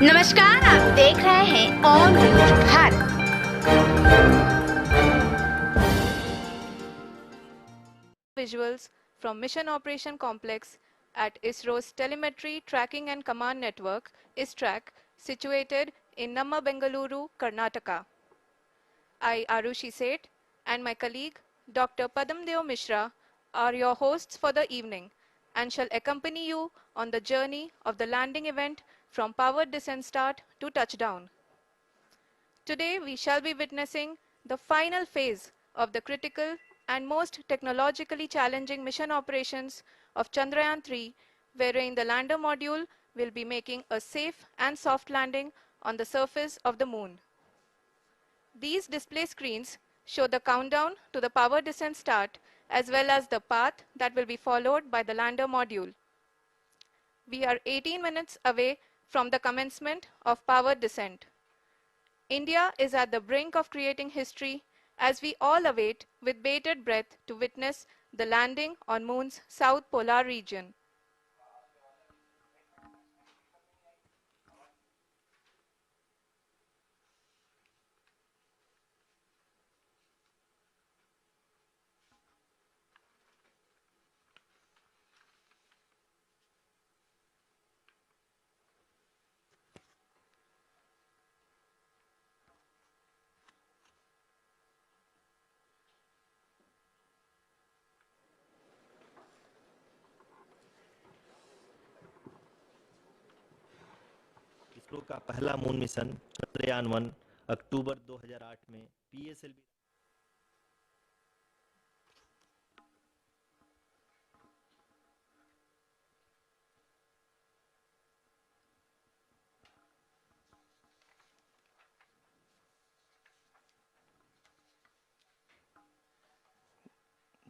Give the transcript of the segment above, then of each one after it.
नमस्कार, आप देख रहे हैं on news Bharat. Visuals from Mission Operation Complex at ISRO's Telemetry Tracking and Command Network ISTRAC, situated in Namma, Bengaluru, Karnataka. I, Arushi Seth, and my colleague Dr. Padamdeo Mishra are your hosts for the evening and shall accompany you on the journey of the landing event from powered descent start to touchdown. Today we shall be witnessing the final phase of the critical and most technologically challenging mission operations of Chandrayaan-3, wherein the lander module will be making a safe and soft landing on the surface of the moon. These display screens show the countdown to the power descent start as well as the path that will be followed by the lander module. We are 18 minutes away from the commencement of power descent. India is at the brink of creating history as we all await with bated breath to witness the landing on Moon's south polar region. ISRO का पहला moon mission Chandrayaan one अक्टूबर 2008 में PSLV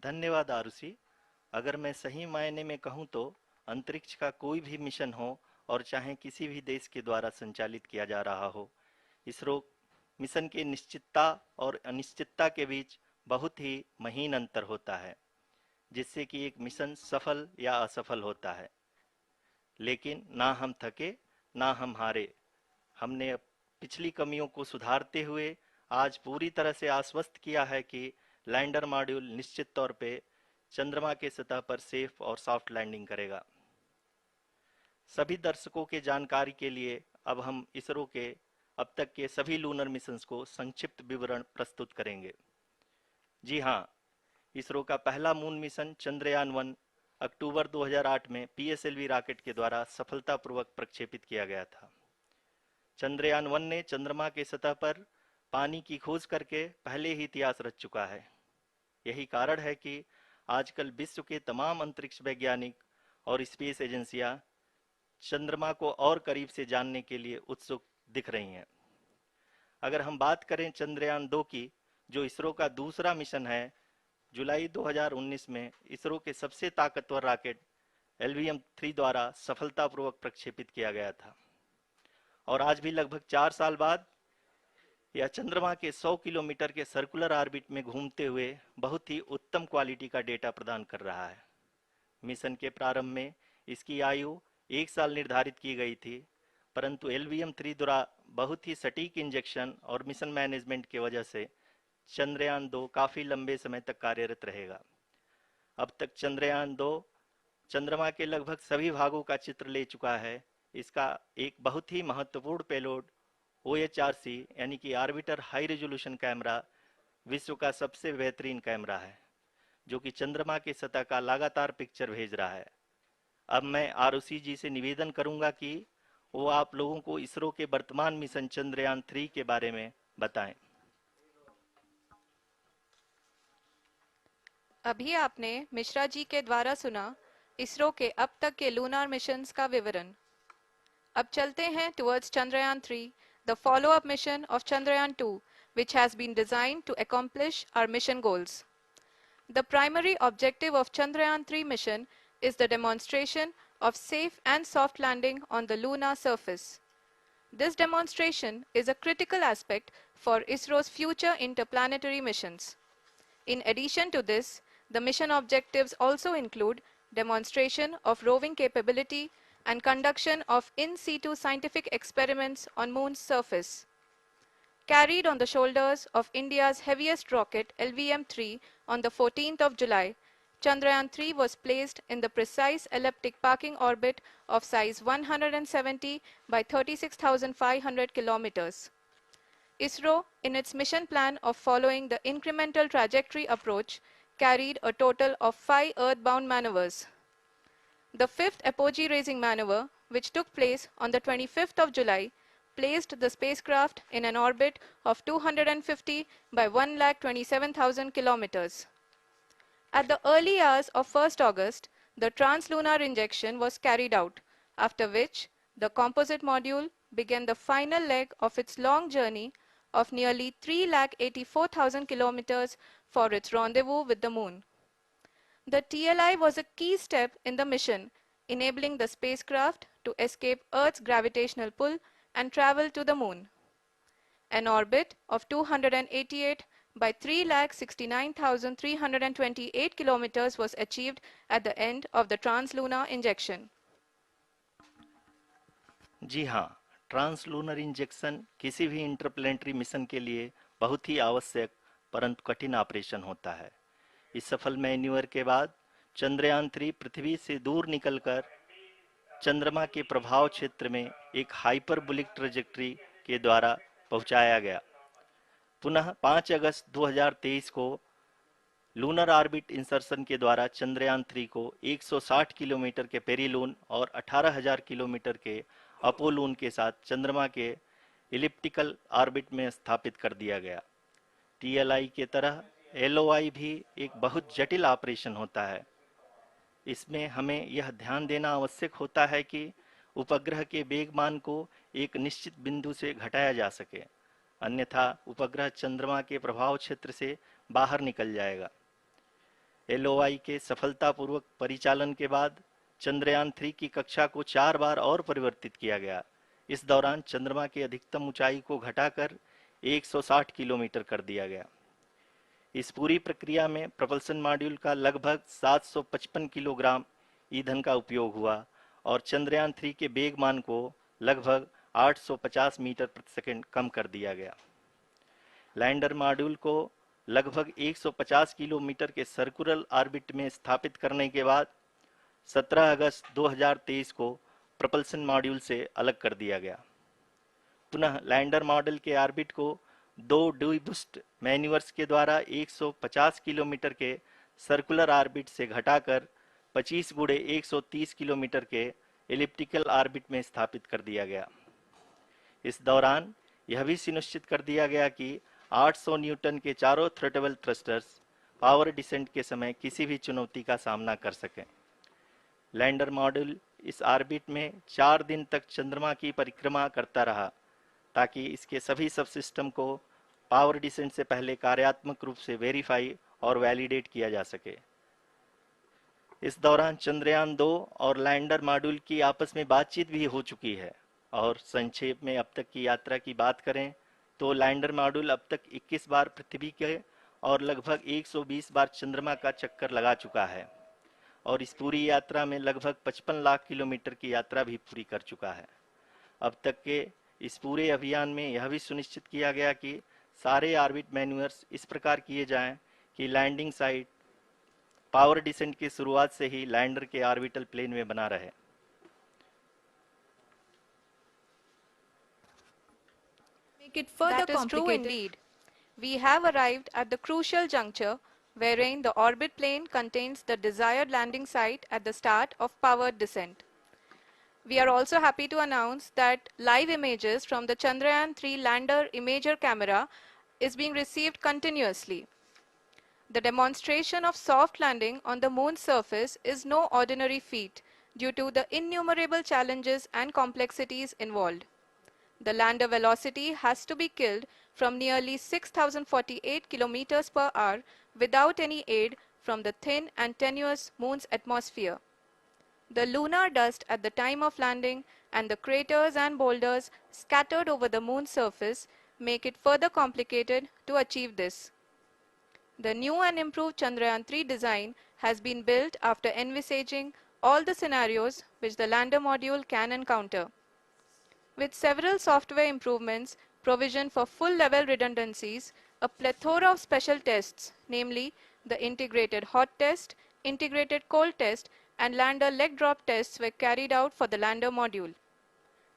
धन्यवाद आरुषि। अगर मैं सही मायने में कहूं तो अंतरिक्ष का कोई भी मिशन हो और चाहे किसी भी देश के द्वारा संचालित किया जा रहा हो, इसरो मिशन के निश्चितता और अनिश्चितता के बीच बहुत ही महीन अंतर होता है, जिससे कि एक मिशन सफल या असफल होता है। लेकिन ना हम थके ना हम हारे। हमने पिछली कमियों को सुधारते हुए आज पूरी तरह से आश्वस्त किया है कि लैंडर मॉड्यूल निश्चित तौर पे चंद्रमा के सतह पर सेफ और सॉफ्ट लैंडिंग करेगा। सभी दर्शकों के जानकारी के लिए अब हम इसरो के अब तक के सभी लूनर मिशंस को संक्षिप्त विवरण प्रस्तुत करेंगे। जी हाँ, इसरो का पहला मून मिशन चंद्रयान-1 अक्टूबर 2008 में पीएसएलवी रॉकेट के द्वारा सफलतापूर्वक प्रक्षेपित किया गया था। चंद्रयान-1 ने चंद्रमा के सतह पर पानी की खोज करके पहले ही इतिहास रच चुका है। यही कारण है कि आजकल विश्व के तमाम अंतरिक्ष वैज्ञानिक और स्पेस एजेंसियां चंद्रमा को और करीब से जानने के लिए उत्सुक दिख रही हैं। अगर हम बात करें चंद्रयान-2 की, जो इसरो का दूसरा मिशन है, जुलाई 2019 में इसरो के सबसे ताकतवर रॉकेट LVM-3 द्वारा सफलतापूर्वक प्रक्षेपित किया गया था और आज भी लगभग 4 साल बाद यह चंद्रमा के 100 किलोमीटर के सर्कुलर ऑर्बिट में घूमते हुए बहुत ही उत्तम क्वालिटी का डेटा प्रदान कर रहा है। मिशन के प्रारंभ में इसकी आयु 1 साल निर्धारित की गई थी, परंतु LVM-3 द्वारा बहुत ही सटीक इंजेक्शन और मिशन मैनेजमेंट की वजह से चंद्रयान-2 काफी लंबे समय तक कार्यरत रहेगा। अब तक चंद्रयान-2 चंद्रमा के लगभग सभी भागों का चित्र ले चुका है। इसका एक बहुत ही महत्वपूर्ण पेलोड OHRC यानी कि ऑर्बिटर हाई रेजोल्यूशन कैमरा विश्व का सबसे बेहतरीन कैमरा है, जो कि चंद्रमा के सतह का लगातार पिक्चर भेज रहा है। अब मैं आरुषि जी से निवेदन करूंगा कि वो आप लोगों को इसरो के वर्तमान मिशन चंद्रयान-3 के बारे में बताएं। अभी आपने मिश्रा जी के द्वारा सुना इसरो के अब तक के लूनार मिशंस का विवरण। अब चलते हैं towards Chandrayaan-3, the follow-up mission of Chandrayaan-2, which has been designed to accomplish our mission goals. The primary objective of Chandrayaan-3 mission is the demonstration of safe and soft landing on the lunar surface. This demonstration is a critical aspect for ISRO's future interplanetary missions. In addition to this, the mission objectives also include demonstration of roving capability and conduction of in situ scientific experiments on Moon's surface. Carried on the shoulders of India's heaviest rocket LVM-3 on the 14th of July, Chandrayaan-3 was placed in the precise elliptic parking orbit of size 170 by 36,500 kilometers. ISRO, in its mission plan of following the incremental trajectory approach, carried a total of 5 earthbound maneuvers. The fifth apogee-raising maneuver, which took place on the 25th of July, placed the spacecraft in an orbit of 250 by 1,27,000 kilometers. At the early hours of 1st August, the translunar injection was carried out, after which the composite module began the final leg of its long journey of nearly 3,84,000 kilometers for its rendezvous with the Moon. The TLI was a key step in the mission, enabling the spacecraft to escape Earth's gravitational pull and travel to the Moon. An orbit of 288 by 3,69,328 kilometers was achieved at the end of the translunar injection. जी हाँ, translunar injection किसी भी interplanetary mission के लिए बहुत ही आवश्यक परंतु कठिन operation होता है। इस सफल मैन्यूवर के बाद चंद्रयान-3 पृथ्वी से दूर निकलकर चंद्रमा के प्रभाव क्षेत्र में एक हाइपरबोलिक ट्रेजेक्टरी के द्वारा पहुंचाया गया। पुनः 5 अगस्त 2023 को लूनर ऑर्बिट इंसर्शन के द्वारा चंद्रयान-3 को 160 किलोमीटर के पेरिलून और 18,000 किलोमीटर के अपोलून के साथ चंद्रमा के इलिप्टिकल ऑर्बिट में स्थापित कर दिया गया। टीएलआई के तरह एलओआई भी एक बहुत जटिल ऑपरेशन होता है। इसमें हमें यह ध्यान देना आवश्यक होता है कि उपग्रह के वेगमान को एक निश्चित बिंदु से घटाया जा सके, अन्यथा उपग्रह चंद्रमा के प्रभाव क्षेत्र से बाहर निकल जाएगा। एलओआई के सफलतापूर्वक परिचालन के बाद चंद्रयान-3 की कक्षा को 4 बार और परिवर्तित किया गया। इस दौरान चंद्रमा की अधिकतम ऊंचाई को घटाकर 160 किलोमीटर कर दिया गया। इस पूरी प्रक्रिया में प्रपल्सन मॉड्यूल का लगभग 755 किलोग्राम ईंधन का उपयोग हुआ और चंद्रयान-3 के वेगमान को लगभग 850 मीटर प्रति सेकंड कम कर दिया गया। लैंडर मॉड्यूल को लगभग 150 किलोमीटर के सर्कुलर ऑर्बिट में स्थापित करने के बाद 17 अगस्त 2023 को प्रपल्सन मॉड्यूल से अलग कर दिया गया। पुनः लैंडर मॉडल के ऑर्बिट को 2 डीबूस्ट मैन्यूवर्स के द्वारा 150 किलोमीटर के सर्कुलर ऑर्बिट से घटाकर 25 गुणे 130 किलोमीटर के एलिप्टिकल ऑर्बिट में स्थापित कर दिया गया। इस दौरान यह भी सुनिश्चित कर दिया गया कि 800 न्यूटन के चारों थ्रोटेबल थ्रस्टर्स पावर डिसेंट के समय किसी भी चुनौती का सामना कर सकें। लैंडर मॉड्यूल इस ऑर्बिट में 4 दिन तक चंद्रमा की परिक्रमा करता रहा ताकि इसके सभी सब सिस्टम को पावर डिसेंट से पहले कार्यात्मक रूप से वेरीफाई और वैलिडेट किया जा सके। इस दौरान चंद्रयान-2 और लैंडर मॉड्यूल की आपस में बातचीत भी हो चुकी है। और संक्षेप में अब तक की यात्रा की बात करें तो लैंडर मॉड्यूल अब तक 21 बार पृथ्वी के और लगभग 120 बार चंद्रमा का चक्कर लगा चुका है और इस पूरी यात्रा में लगभग 55 लाख किलोमीटर की यात्रा भी पूरी कर चुका है। अब तक के इस पूरे अभियान में यह भी सुनिश्चित किया गया कि सारे ऑर्बिट मैन्यूवर्स इस प्रकार किए जाएं कि लैंडिंग साइट पावर डिसेंट की शुरुआत से ही लैंडर के ऑर्बिटल प्लेन में बना रहे। Make it further complicated. That is true indeed. We have arrived at the crucial juncture wherein the orbit plane contains the desired landing site at the start of powered descent. We are also happy to announce that live images from the Chandrayaan-3 lander imager camera is being received continuously. The demonstration of soft landing on the Moon's surface is no ordinary feat due to the innumerable challenges and complexities involved. The lander velocity has to be killed from nearly 6,048 kilometers per hour without any aid from the thin and tenuous Moon's atmosphere. The lunar dust at the time of landing and the craters and boulders scattered over the Moon's surface make it further complicated to achieve this. The new and improved Chandrayaan-3 design has been built after envisaging all the scenarios which the lander module can encounter. With several software improvements provisioned for full-level redundancies, a plethora of special tests, namely the integrated hot test, integrated cold test, and lander leg drop tests were carried out for the lander module.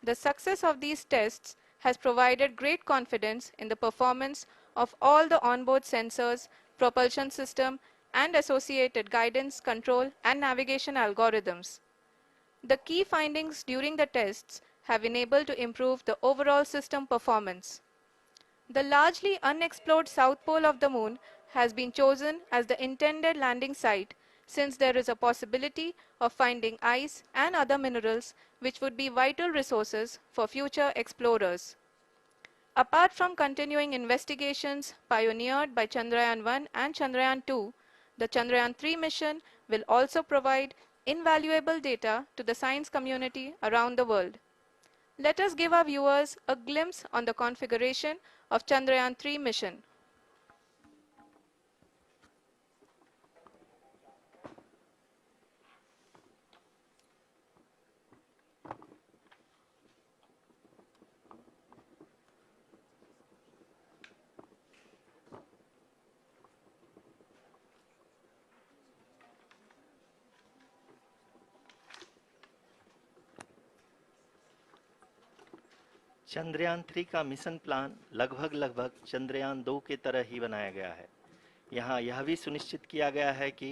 The success of these tests has provided great confidence in the performance of all the onboard sensors, propulsion system, and associated guidance, control, and navigation algorithms. The key findings during the tests have enabled to improve the overall system performance. The largely unexplored south pole of the moon has been chosen as the intended landing site since there is a possibility of finding ice and other minerals which would be vital resources for future explorers. Apart from continuing investigations pioneered by Chandrayaan-1 and Chandrayaan-2, the Chandrayaan-3 mission will also provide invaluable data to the science community around the world. Let us give our viewers a glimpse on the configuration of Chandrayaan-3 mission. Chandrayaan 3 का mission plan लगभग चंद्रयान 2 के तरह ही बनाया गया है। यहाँ यह भी सुनिश्चित किया गया है कि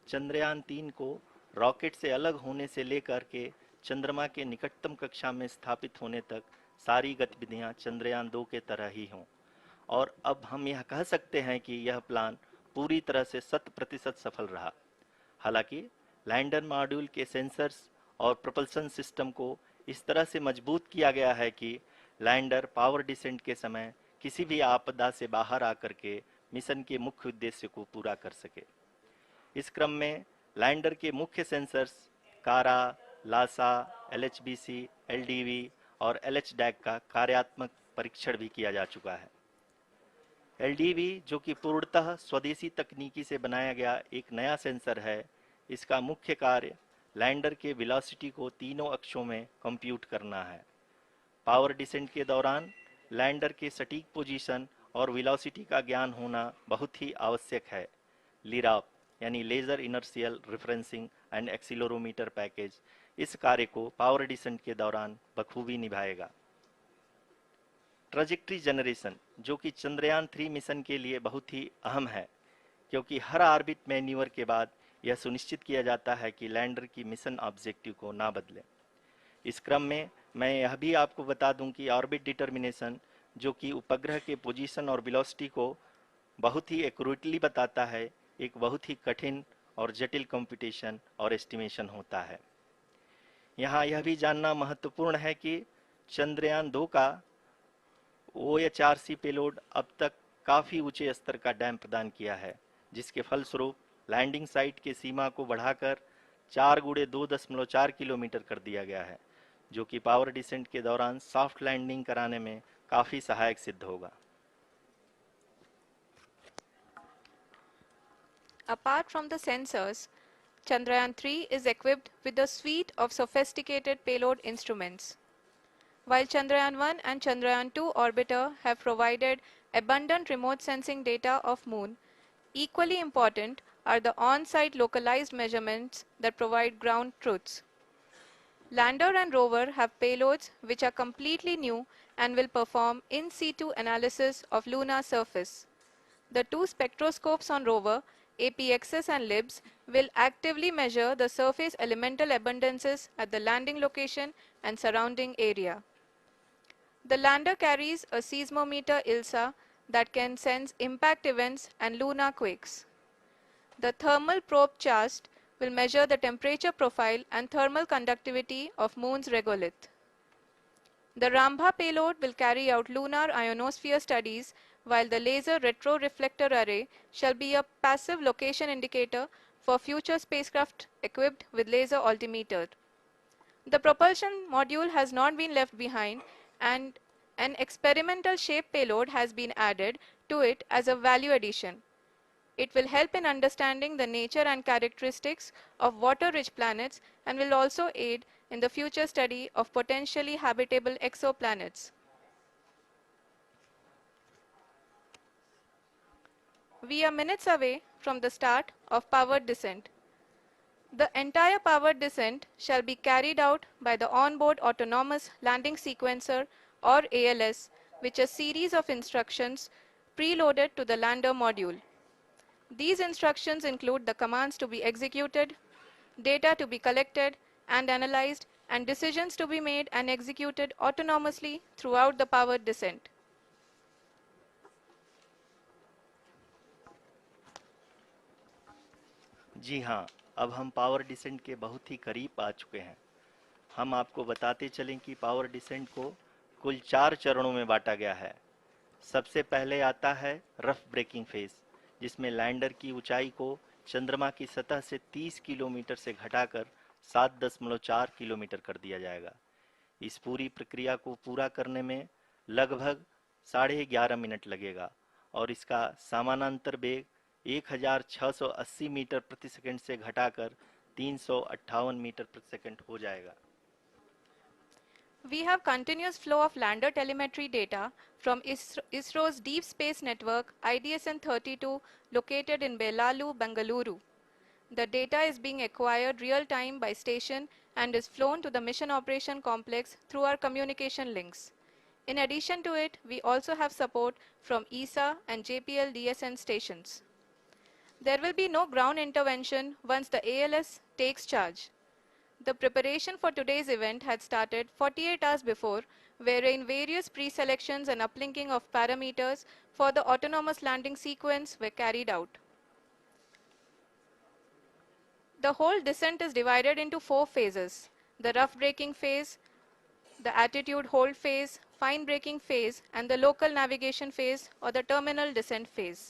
चंद्रयान 3 को रॉकेट से अलग होने से लेकर के चंद्रमा के निकटतम कक्षा में स्थापित होने तक सारी गतिविधियां चंद्रयान 2 के तरह ही हों। और अब हम यह कह सकते हैं कि यह प्लान पूरी तरह से 100% सफल रहा। हालांकि लैंडर मॉड्यूल के सेंसर्स और प्रोपल्शन सिस्टम को इस तरह से मजबूत किया गया है कि लैंडर पावर डिसेंट के समय किसी भी आपदा से बाहर आकर के मिशन के मुख्य उद्देश्य को पूरा कर सके। इस क्रम में लैंडर के मुख्य सेंसर्स कारा, लासा, एलएचबीसी, एलडीवी और एलएचडैक का कार्यात्मक परीक्षण भी किया जा चुका है। एलडीवी, जो कि पूर्णतः स्वदेशी तकनीकी से बनाया गया एक नया सेंसर है, इसका मुख्य कार्य लैंडर के वेलोसिटी को तीनों अक्षों में कंप्यूट करना है। पावर डिसेंट के दौरान लैंडर के सटीक पोजीशन और वेलोसिटी का ज्ञान होना बहुत ही आवश्यक है। लिराप यानी laser inertial referencing and accelerometer package इस कार्य को पावर डिसेंट के दौरान बखूबी निभाएगा। ट्रैजेक्टरी जनरेशन, जो कि चंद्रयान 3 मिशन के लिए बहुत ही अहम है, क्योंकि हर ऑर्बिट मैन्यूवर के बाद यह सुनिश्चित किया जाता है कि लैंडर की मिशन ऑब्जेक्टिव को ना बदले। इस क्रम में मैं यह भी आपको बता दूं कि ऑर्बिट डिटर्मिनेशन, जो कि उपग्रह के पोजीशन और वेलोसिटी को बहुत ही एक्यूरेटली बताता है, एक बहुत ही कठिन और जटिल कंप्यूटेशन और एस्टिमेशन होता है। यहाँ यह भी जानना महत्वपूर्ण है कि चंद्रयान 2 का OHRC पेलोड अब तक काफ़ी ऊंचे स्तर का डैम प्रदान किया है, जिसके फलस्वरूप लैंडिंग साइट के सीमा को बढ़ाकर 4 × 2.4 किलोमीटर कर दिया गया है, जो कि पावर डिसेंट के दौरान सॉफ्ट लैंडिंग कराने में काफ़ी सहायक सिद्ध होगा। Apart from the sensors, Chandrayaan-3 is equipped with a suite of sophisticated payload instruments. While Chandrayaan-1 and Chandrayaan-2 orbiter have provided abundant remote sensing data of Moon, equally important are the on-site localized measurements that provide ground truths. Lander and rover have payloads which are completely new and will perform in situ analysis of lunar surface. The two spectroscopes on rover, APXS and LIBS, will actively measure the surface elemental abundances at the landing location and surrounding area. The lander carries a seismometer ILSA that can sense impact events and lunar quakes. The thermal probe CHAST will measure the temperature profile and thermal conductivity of Moon's regolith. The Rambha payload will carry out lunar ionosphere studies, while the laser retroreflector array shall be a passive location indicator for future spacecraft equipped with laser altimeter. The propulsion module has not been left behind, and an experimental shape payload has been added to it as a value addition. It will help in understanding the nature and characteristics of water-rich planets and will also aid in the future study of potentially habitable exoplanets. We are minutes away from the start of powered descent. The entire powered descent shall be carried out by the onboard autonomous landing sequencer or ALS, which is a series of instructions preloaded to the lander module. These instructions include the commands to be executed, data to be collected and analyzed, and decisions to be made and executed autonomously throughout the powered descent. जी हाँ, अब हम power descent के बहुत ही करीब आ चुके हैं। हम आपको बताते चलें कि पावर डिसेंट को कुल 4 चरणों में बांटा गया है। सबसे पहले आता है रफ ब्रेकिंग फेज, जिसमें लैंडर की ऊंचाई को चंद्रमा की सतह से 30 किलोमीटर से घटाकर 7.4 किलोमीटर कर दिया जाएगा। इस पूरी प्रक्रिया को पूरा करने में लगभग 11.5 मिनट लगेगा और इसका समानांतर वेग 1680 मीटर प्रति सेकंड से घटाकर 358 मीटर प्रति सेकंड हो जाएगा। We have continuous flow of lander telemetry data from ISRO's Deep Space Network IDSN-32 located in Belalu, Bengaluru. The data is being acquired real-time by station and is flown to the Mission Operation Complex through our communication links. In addition to it, we also have support from ESA and JPL DSN stations. There will be no ground intervention once the ALS takes charge. The preparation for today's event had started 48 hours before, wherein various pre-selections and uplinking of parameters for the autonomous landing sequence were carried out. The whole descent is divided into 4 phases: the rough braking phase, the attitude hold phase, fine braking phase, and the local navigation phase or the terminal descent phase.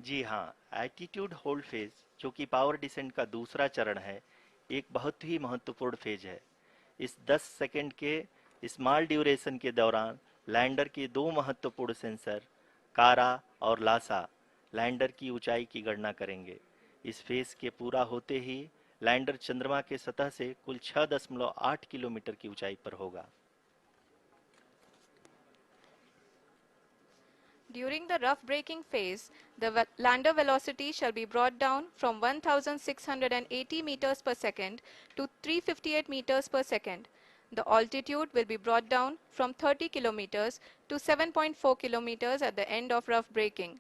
जी हाँ, attitude hold phase, जो कि power descent का दूसरा चरण है, एक बहुत ही महत्वपूर्ण फेज है। इस 10 सेकंड के स्मॉल ड्यूरेशन के दौरान लैंडर के 2 महत्वपूर्ण सेंसर कारा और लासा लैंडर की ऊंचाई की गणना करेंगे। इस फेज के पूरा होते ही लैंडर चंद्रमा के सतह से कुल 6.8 किलोमीटर की ऊंचाई पर होगा। During the rough braking phase, the lander velocity shall be brought down from 1680 meters per second to 358 meters per second. The altitude will be brought down from 30 kilometers to 7.4 kilometers at the end of rough braking.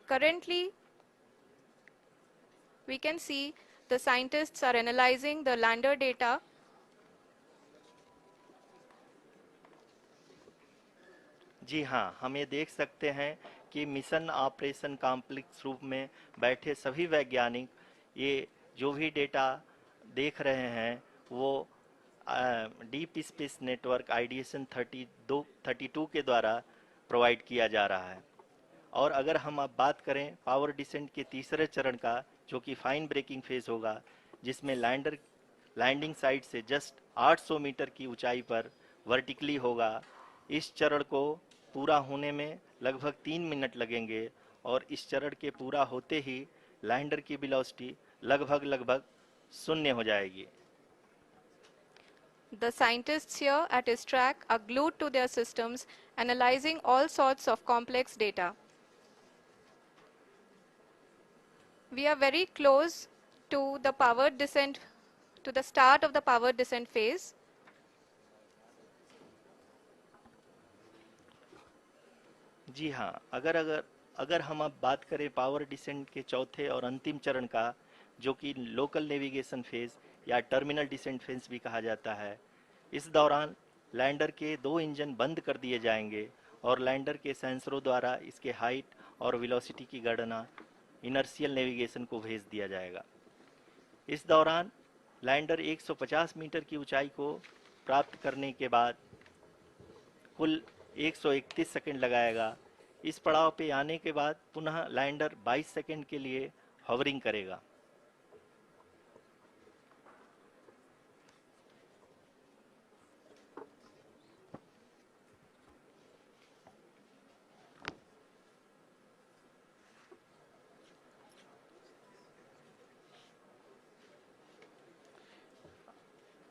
Currently, we can see the scientists are analyzing the lander data. जी हाँ, हम ये देख सकते हैं कि mission operation complex रूप में बैठे सभी वैज्ञानिक ये जो भी डेटा देख रहे हैं वो डीप स्पेस नेटवर्क IDSN 32 के द्वारा प्रोवाइड किया जा रहा है। और अगर हम अब बात करें पावर डिसेंट के तीसरे चरण का, जो कि फाइन ब्रेकिंग फेज होगा, जिसमें लैंडिंग साइट से जस्ट 800 मीटर की ऊंचाई पर वर्टिकली होगा। इस चरण को पूरा होने में लगभग 3 मिनट लगेंगे और इस चरण के पूरा होते ही लैंडर की वेलोसिटी लगभग 0 हो जाएगी। The scientists here at ISTRAC are glued to their systems, analyzing all sorts of complex data. We are very close to the powered descent, to the start of the powered descent phase. जी हाँ, अगर हम अब बात करें power descent के चौथे और अंतिम चरण का, जो कि लोकल नेविगेशन फेज या टर्मिनल डिसेंट फेज भी कहा जाता है, इस दौरान लैंडर के 2 इंजन बंद कर दिए जाएंगे और लैंडर के सेंसरों द्वारा इसके हाइट और वेलोसिटी की गणना इनर्शियल नेविगेशन को भेज दिया जाएगा। इस दौरान लैंडर 150 मीटर की ऊंचाई को प्राप्त करने के बाद कुल 131 सेकंड लगाएगा। इस पड़ाव पे आने के बाद पुनः लैंडर 22 सेकंड के लिए हॉवरिंग करेगा।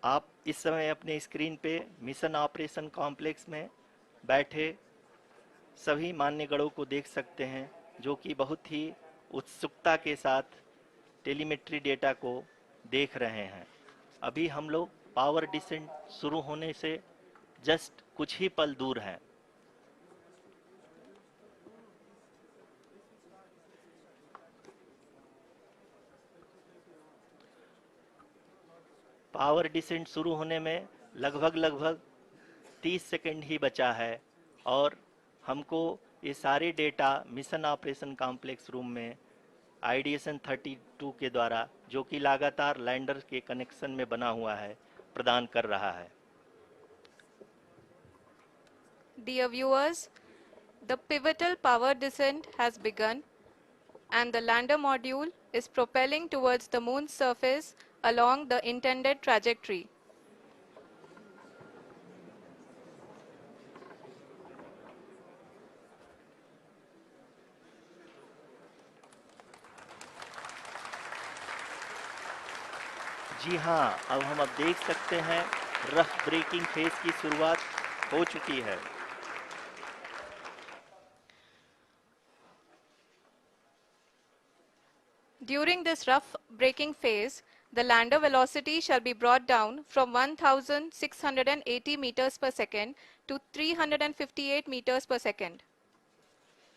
आप इस समय अपने स्क्रीन पे मिशन ऑपरेशन कॉम्प्लेक्स में बैठे सभी मान्यगणों को देख सकते हैं, जो कि बहुत ही उत्सुकता के साथ टेलीमेट्री डेटा को देख रहे हैं। अभी हम लोग पावर डिसेंट शुरू होने से जस्ट कुछ ही पल दूर हैं। पावर डिसेंट शुरू होने में लगभग 30 सेकंड ही बचा है और हमको ये सारे data mission operation complex room में आईडीएसएन 32 के द्वारा, जो कि लगातार लैंडर के कनेक्शन में बना हुआ है, प्रदान कर रहा है। Dear viewers, the pivotal power descent has begun and the lander module is propelling towards the moon's surface along the intended trajectory. जी हाँ, अब देख सकते हैं रफ ब्रेकिंग फेज की शुरुआत हो चुकी है। During this rough braking phase, the lander velocity shall be brought down from 1680 meters per second to 358 meters per second.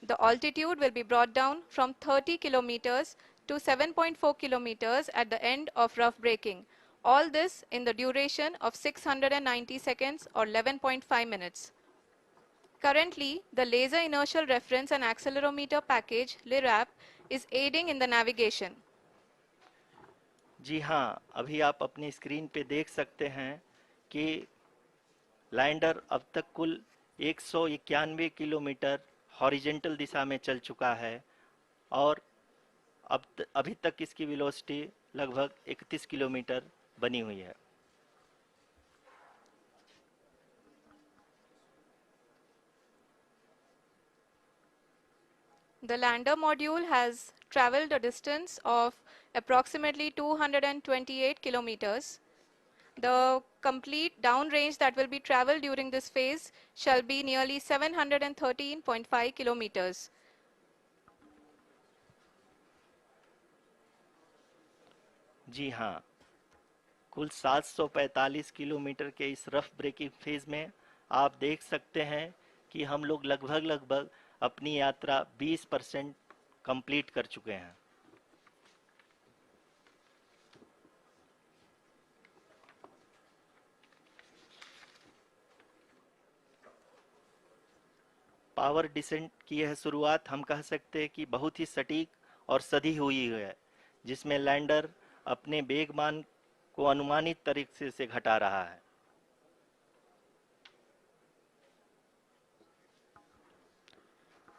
The altitude will be brought down from 30 kilometers to 7.4 kilometers at the end of rough braking. All this in the duration of 690 seconds or 11.5 minutes. Currently, the Laser Inertial Reference and Accelerometer package (LIRAP) is aiding in the navigation. जी हाँ, अभी आप अपनी screen पे देख सकते हैं कि lander अब तक कुल 191 किलोमीटर हॉरिजेंटल दिशा में चल चुका है और अभी तक इसकी वेलोसिटी लगभग 31 किलोमीटर बनी हुई है। The lander module has traveled a distance of approximately 228 kilometers. The complete downrange that will be traveled during this phase shall be nearly 713.5 kilometers. जी हाँ, कुल 745 किलोमीटर के इस रफ ब्रेकिंग फेज में आप देख सकते हैं कि हम लोग लगभग अपनी यात्रा 20% कंप्लीट कर चुके हैं। पावर डिसेंट की यह शुरुआत हम कह सकते हैं कि बहुत ही सटीक और सधी हुई है, जिसमें लैंडर अपने वेगमान को अनुमानित तरीके से घटा रहा है।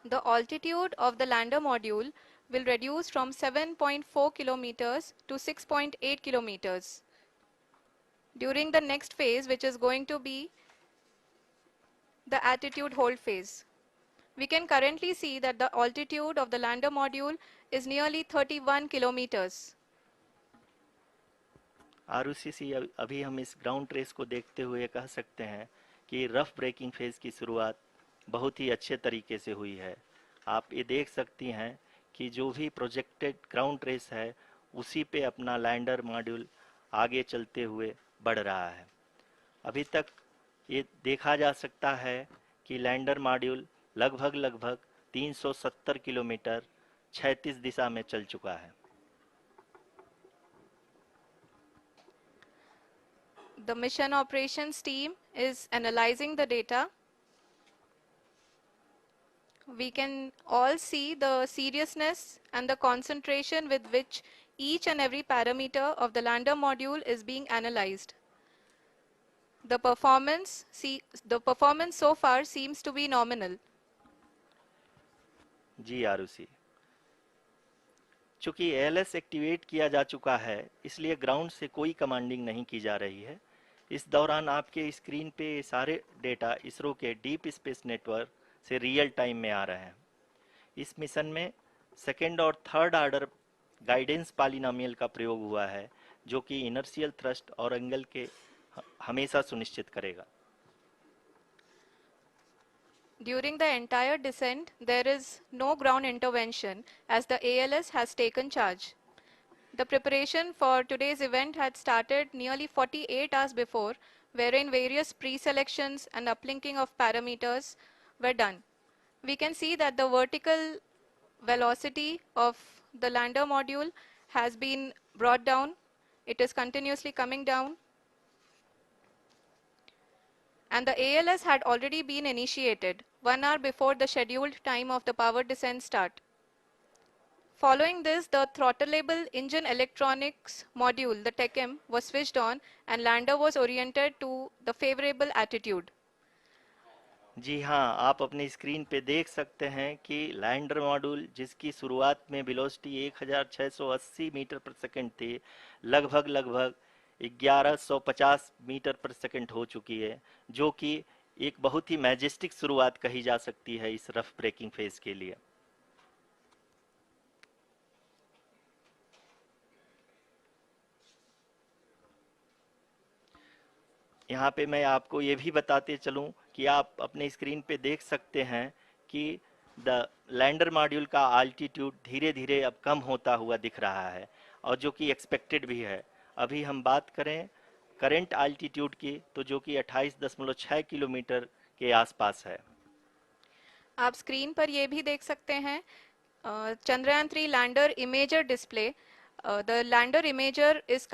The altitude of the lander module will reduce from 7.4 kilometers to 6.8 kilometers. During the next phase, which is going to be the attitude hold phase. We can currently see that the altitude of the lander module is nearly 31 kilometers. Arushi, अभी हम इस ground trace को देखते हुए कह सकते हैं कि रफ ब्रेकिंग फेज की शुरुआत बहुत ही अच्छे तरीके से हुई है। आप ये देख सकती हैं कि जो भी प्रोजेक्टेड ग्राउंड ट्रेस है उसी पे अपना लैंडर मॉड्यूल आगे चलते हुए बढ़ रहा है। अभी तक ये देखा जा सकता है कि लैंडर मॉड्यूल लगभग 370 किलोमीटर क्षैतिज दिशा में चल चुका है। The mission operations team is analyzing the data. We can all see the seriousness and the concentration with which each and every parameter of the lander module is being analyzed. The performance so far seems to be nominal. जी आरुषि, चूंकि ALS activate किया जा चुका है, इसलिए ground से कोई commanding नहीं की जा रही है। इस दौरान आपके स्क्रीन पे ये सारे डेटा इसरो के डीप स्पेस नेटवर्क से रियल टाइम में आ रहे हैं। इस मिशन में सेकेंड और थर्ड ऑर्डर गाइडेंस पॉलिनोमियल का प्रयोग हुआ है, जो कि इनर्शियल थ्रस्ट और एंगल के हमेशा सुनिश्चित करेगा। During the entire descent, there is no ground intervention as the ALS has taken charge. The preparation for today's event had started nearly 48 hours before, wherein various pre-selections and uplinking of parameters were done. We can see that the vertical velocity of the lander module has been brought down. It is continuously coming down. And the ALS had already been initiated 1 hour before the scheduled time of the power descent start. Following this, the throttleable engine electronics module, the TECM, was switched on and lander was oriented to the favorable attitude. जी हाँ, आप अपनी screen पे देख सकते हैं कि lander module, जिसकी शुरुआत में वेलोसिटी 1680 मीटर पर सेकंड थी, लगभग 1150 मीटर पर सेकंड हो चुकी है, जो कि एक बहुत ही मैजेस्टिक शुरुआत कही जा सकती है इस रफ ब्रेकिंग फेज के लिए। यहाँ पे मैं आपको ये भी बताते चलूँ कि आप अपने स्क्रीन पे देख सकते हैं कि द लैंडर मॉड्यूल का आल्टीट्यूड धीरे धीरे अब कम होता हुआ दिख रहा है, और जो कि एक्सपेक्टेड भी है। अभी हम बात करें करंट आल्टीट्यूड की, तो जो कि 28.6 किलोमीटर के आसपास है। आप स्क्रीन पर ये भी देख सकते हैं Chandrayaan 3 lander imager display. The lander imager is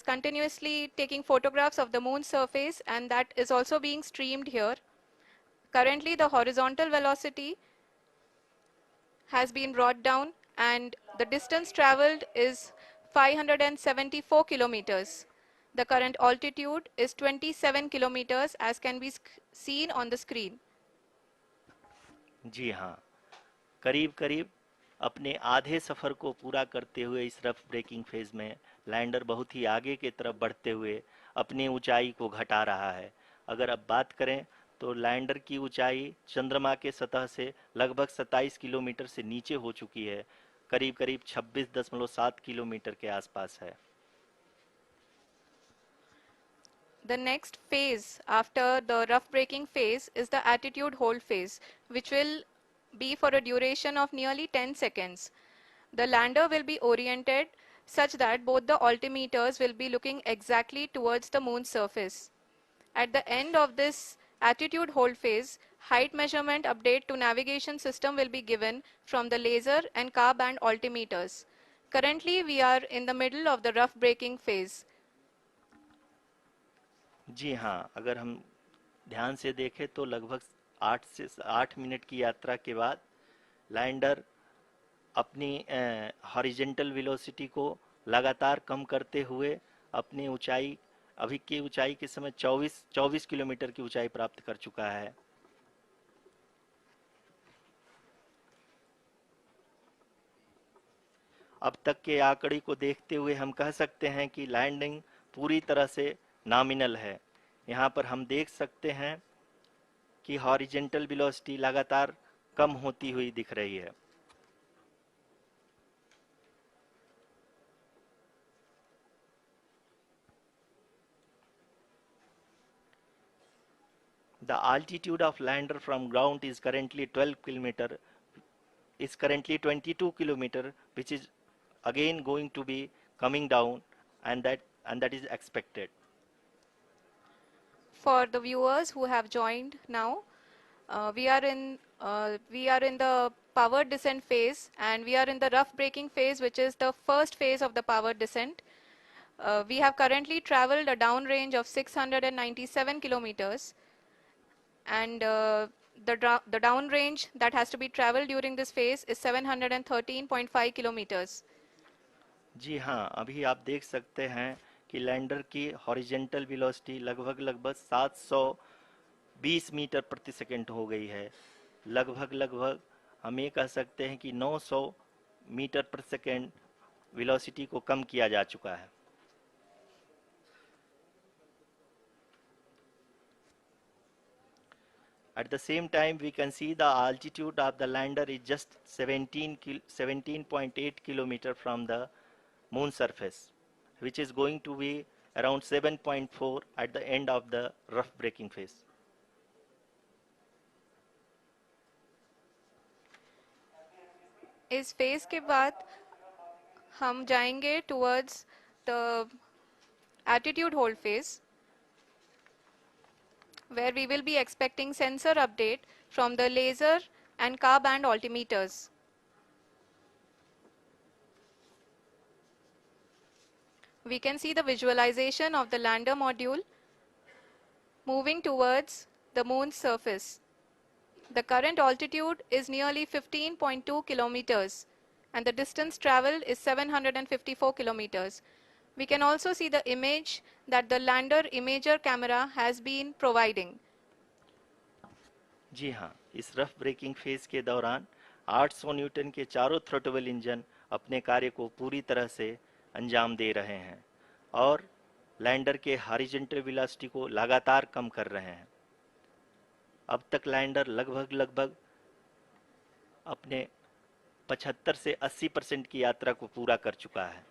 continuously taking photographs of the moon's surface, and that is also being streamed here. Currently, the horizontal velocity has been brought down and the distance traveled is 574 kilometers. The current altitude is 27 kilometers as can be seen on the screen. जी हाँ, करीब करीब अपने आधे सफ़र को पूरा करते हुए इस रफ ब्रेकिंग फेज में लैंडर बहुत ही आगे की तरफ बढ़ते हुए अपनी ऊंचाई को घटा रहा है। अगर अब बात करें तो लैंडर की ऊंचाई चंद्रमा के सतह से लगभग 27 किलोमीटर से नीचे हो चुकी है, करीब करीब 26.7 किलोमीटर के आसपास है। The next phase after the rough braking phase is the attitude hold phase, which will be for a duration of nearly 10 seconds. The lander will be oriented such that both the altimeters will be looking exactly towards the moon's surface. At the end of this attitude hold phase, height measurement update to navigation system will be given from the laser and car band altimeters. Currently, we are in the middle of the rough braking phase. जी हाँ, अगर हम ध्यान से देखें तो लगभग 8 minute की यात्रा के बाद लैंडर अपनी हॉरिजेंटल वेलोसिटी को लगातार कम करते हुए अपनी ऊंचाई, अभी की ऊंचाई के समय 24 किलोमीटर की ऊंचाई प्राप्त कर चुका है। अब तक के आंकड़े को देखते हुए हम कह सकते हैं कि लैंडिंग पूरी तरह से नॉमिनल है। यहाँ पर हम देख सकते हैं कि हॉरिजेंटल वेलोसिटी लगातार कम होती हुई दिख रही है। The altitude of lander from ground is currently 22 kilometer, which is again going to be coming down, and that is expected. For the viewers who have joined now, we are in the power descent phase, and we are in the rough braking phase, which is the first phase of the power descent. We have currently traveled a downrange of 697 kilometers, and the downrange that has to be traveled during this phase is 713.5 kilometers. जी हाँ, अभी आप देख सकते हैं कि lander की horizontal velocity लगभग 720 metre प्रति सेकंड हो गई है, लगभग हम ये कह सकते हैं कि 900 मीटर पर सेकेंड वेलोसिटी को कम किया जा चुका है। At the same time, we can see the altitude of the lander is just 17.8 kilometer from the moon surface, which is going to be around 7.4 at the end of the rough braking phase. इस phase के बाद हम जाएंगे towards the attitude hold phase, where we will be expecting sensor update from the laser and car band altimeters. We can see the visualization of the lander module moving towards the moon's surface. The current altitude is nearly 15.2 kilometers and the distance traveled is 754 kilometers. We can also see the image that the lander imager camera has been providing. जी हाँ, इस rough breaking phase के दौरान 800 Newton के चारों throttle engine अपने कार्य को पूरी तरह से अंजाम दे रहे हैं और लैंडर के हॉरिजॉन्टल वेलोसिटी को लगातार कम कर रहे हैं। अब तक लैंडर लगभग अपने 75 से 80% की यात्रा को पूरा कर चुका है।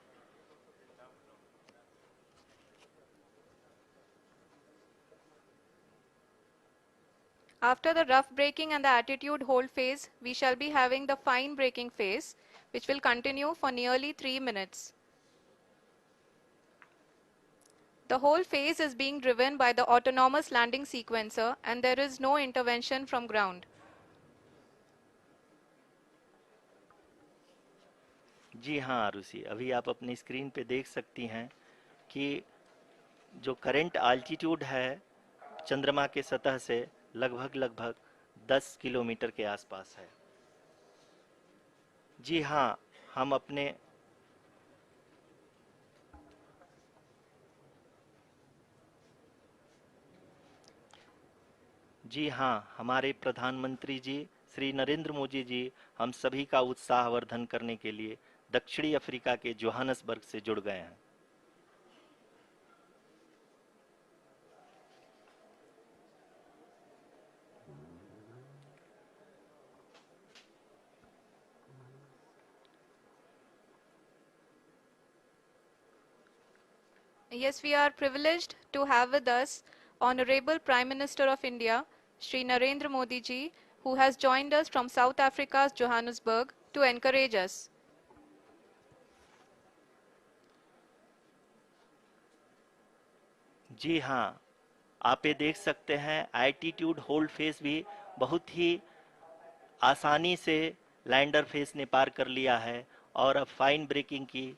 After the rough braking and the attitude hold phase, we shall be having the fine braking phase, which will continue for nearly 3 minutes. The whole phase is being driven by the autonomous landing sequencer and there is no intervention from ground. जी हाँ आरुषि, अभी आप अपनी screen पे देख सकती हैं कि जो करंट आल्टीट्यूड है चंद्रमा के सतह से लगभग 10 किलोमीटर के आसपास है। जी हाँ, हम अपने जी हाँ, हमारे प्रधानमंत्री जी श्री नरेंद्र मोदी जी हम सभी का उत्साहवर्धन करने के लिए दक्षिणी अफ्रीका के जोहानसबर्ग से जुड़ गए हैं। Yes, we are privileged to have with us Honorable Prime Minister of India, Shri Narendra Modi ji, who has joined us from South Africa's Johannesburg to encourage us. जी हाँ, आप ये देख सकते हैं एल्टीट्यूड होल्ड फेस भी बहुत ही आसानी से लैंडर फेस ने पार कर लिया है और अब फाइन ब्रेकिंग की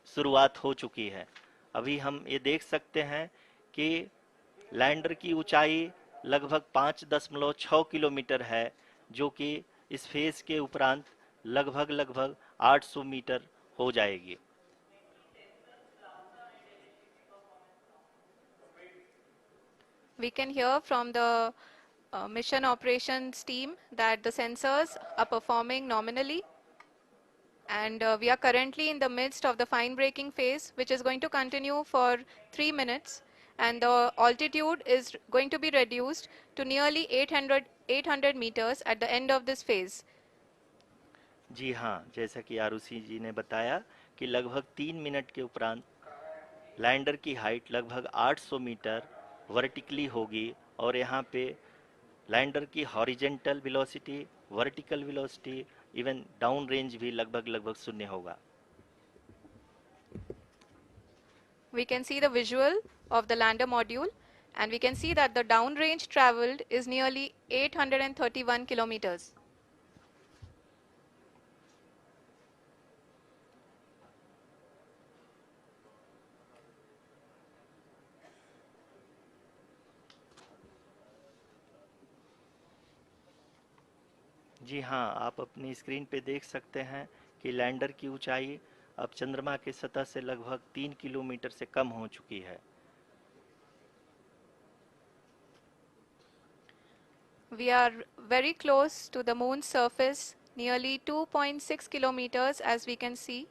शुरुआत हो चुकी है। अभी हम ये देख सकते हैं कि लैंडर की ऊंचाई लगभग 5.6 किलोमीटर है, जो कि इस फेज के उपरांत लगभग 800 मीटर हो जाएगी। We can hear from the mission operations team that the sensors are performing nominally, and we are currently in the midst of the fine braking phase, which is going to continue for 3 minutes, and the altitude is going to be reduced to nearly 800 meters at the end of this phase. जी हाँ, जैसा कि आरुषि जी ने बताया कि लगभग 3 minute के उपरांत lander की हाइट लगभग 800 मीटर वर्टिकली होगी और यहाँ पे लैंडर की horizontal velocity, vertical velocity, even down range भी लगभग शून्य होगा। We can see the visual of the lander module, and we can see that the downrange traveled is nearly 831 kilometers. जी हाँ, आप अपनी स्क्रीन पे देख सकते हैं कि लैंडर की ऊंचाई अब चंद्रमा की सतह से लगभग 3 किलोमीटर से कम हो चुकी है। We are very close to the moon's surface, nearly 2.6 kilometers as we can see.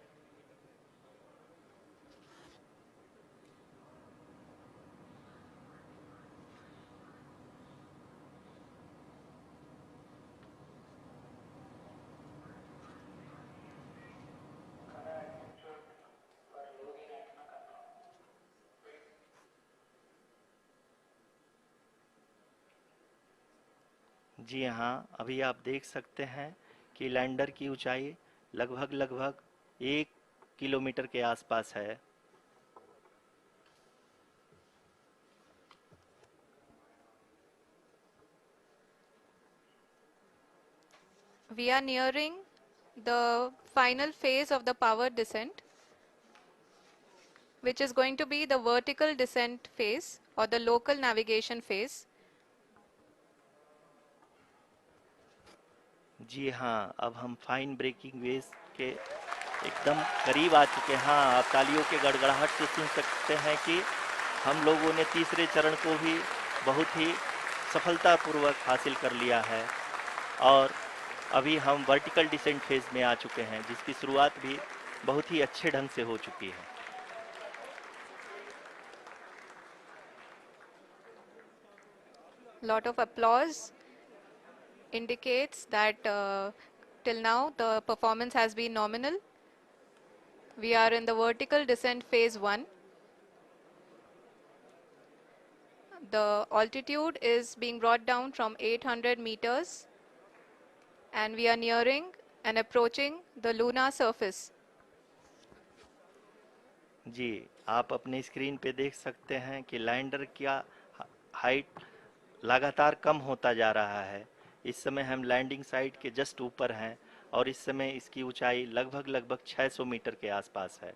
जी हाँ, अभी आप देख सकते हैं कि लैंडर की ऊंचाई लगभग 1 किलोमीटर के आसपास है। We are nearing the final phase of the power descent, which is going to be the vertical descent phase or the local navigation phase. जी हाँ, अब हम फाइन ब्रेकिंग वेव्स के एकदम करीब आ चुके हैं। हाँ, आप तालियों के गड़गड़ाहट से सुन सकते हैं कि हम लोगों ने तीसरे चरण को भी बहुत ही सफलतापूर्वक हासिल कर लिया है और अभी हम वर्टिकल डिसेंट फेज में आ चुके हैं, जिसकी शुरुआत भी बहुत ही अच्छे ढंग से हो चुकी है। Lot of applause indicates that till now the performance has been nominal. We are in the vertical descent phase 1. The altitude is being brought down from 800 meters and we are nearing and approaching the lunar surface. जी, आप अपने screen पे देख सकते हैं कि lander का height लगातार कम होता जा रहा है। इस समय हम लैंडिंग साइट के जस्ट ऊपर हैं और इस समय इसकी ऊंचाई लगभग 600 मीटर के आसपास है।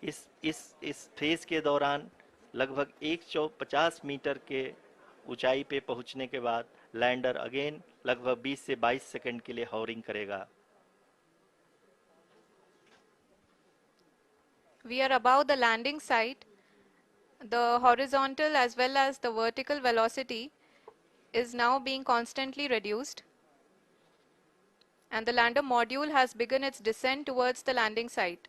इस फेज के दौरान लगभग 150 मीटर के ऊंचाई पे पहुंचने के बाद लैंडर अगेन लगभग 20 से 22 सेकंड के लिए हॉवरिंग करेगा। We are above the landing site. The horizontal as well as the vertical velocity is now being constantly reduced and the lander module has begun its descent towards the landing site.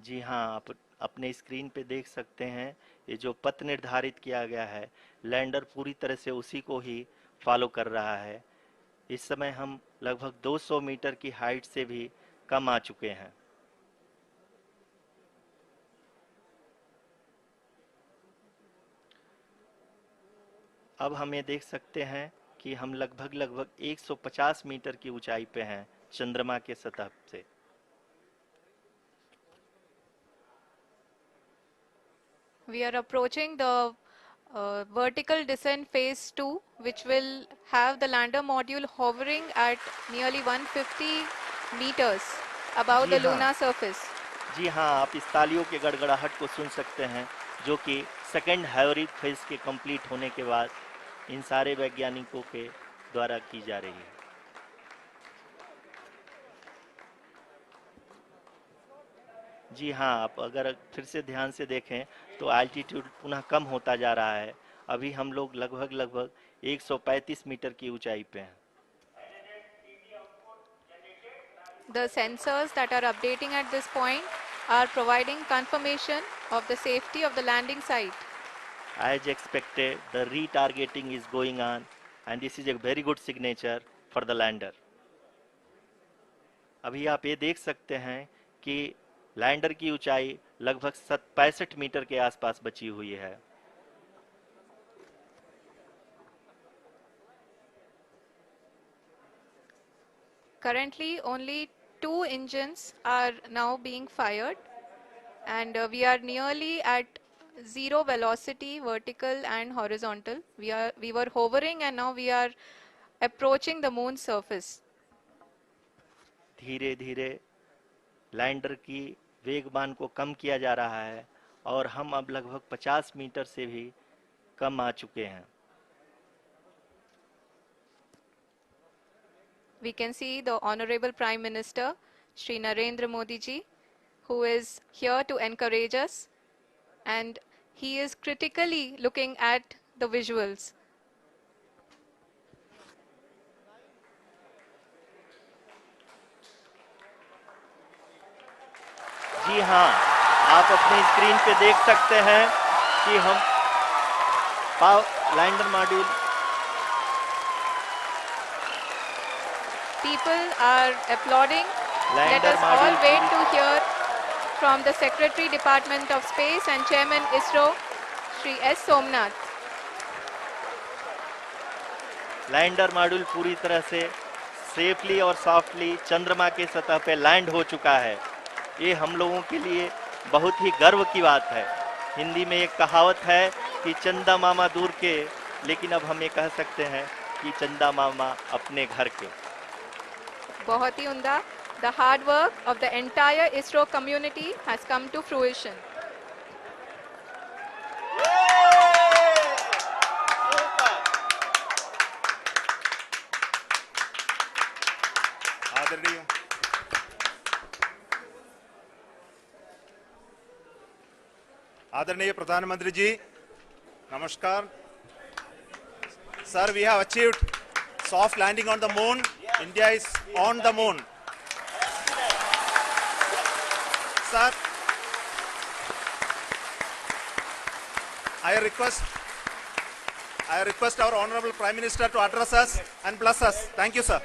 जी हाँ, आप अपने screen पे देख सकते हैं ये जो पथ निर्धारित किया गया है, लैंडर पूरी तरह से उसी को ही फॉलो कर रहा है। इस समय हम लगभग 200 मीटर की हाइट से भी कम आ चुके हैं। अब हम ये देख सकते हैं कि हम लगभग 150 मीटर की ऊंचाई पे हैं चंद्रमा के सतह से। We are approaching the vertical descent phase 2, which will have the lander module hovering at nearly 150 meters above ji the हाँ, lunar surface. जी हाँ, आप इस तालियों के गड़गड़ाहट को सुन सकते हैं, जो कि सेकंड हाइब्रिड फेज के कंप्लीट होने के बाद इन सारे वैज्ञानिकों के द्वारा की जा रही है। जी हाँ, आप अगर फिर से ध्यान से देखें तो एल्टीट्यूड पुनः कम होता जा रहा है। अभी हम लोग लगभग 135 मीटर की ऊंचाई पे हैं। The sensors that are updating at this point are providing confirmation of the safety of the landing site. As expected, the retargeting is going on and this is a very good signature for the lander. अभी आप ये देख सकते हैं कि lander की ऊंचाई लगभग 65 मीटर के आसपास बची हुई है। Currently, only 2 engines are now being fired and we are nearly at zero velocity, vertical and horizontal. We were hovering and now we are approaching the moon's surface. धीरे धीरे लैंडर की वेगमान को कम किया जा रहा है और हम अब लगभग 50 मीटर से भी कम आ चुके हैं। we can see the Honorable Prime Minister, Shri Narendra Modi ji, who is here to encourage us, and he is critically looking at the visuals. जी हाँ, आप अपनी स्क्रीन पे देख सकते हैं कि हम lander module People are applauding. Let lander us all module wait to hear from the Secretary Department of Space and Chairman ISRO, Shri S. Somnath. Lander module पूरी तरह से सेफली और सॉफ्टली चंद्रमा के सतह पे लैंड हो चुका है। ये हम लोगों के लिए बहुत ही गर्व की बात है। हिंदी में एक कहावत है कि चंदा मामा दूर के, लेकिन अब हम ये कह सकते हैं कि चंदा मामा अपने घर के। बहुत ही उम्दा. The hard work of the entire ISRO community has come to fruition. आदरणीय प्रधानमंत्री जी, नमस्कार. Sir, we have achieved soft landing on the moon. India is on the moon. Sir, I request our Honorable Prime Minister to address us and bless us. Thank you, sir.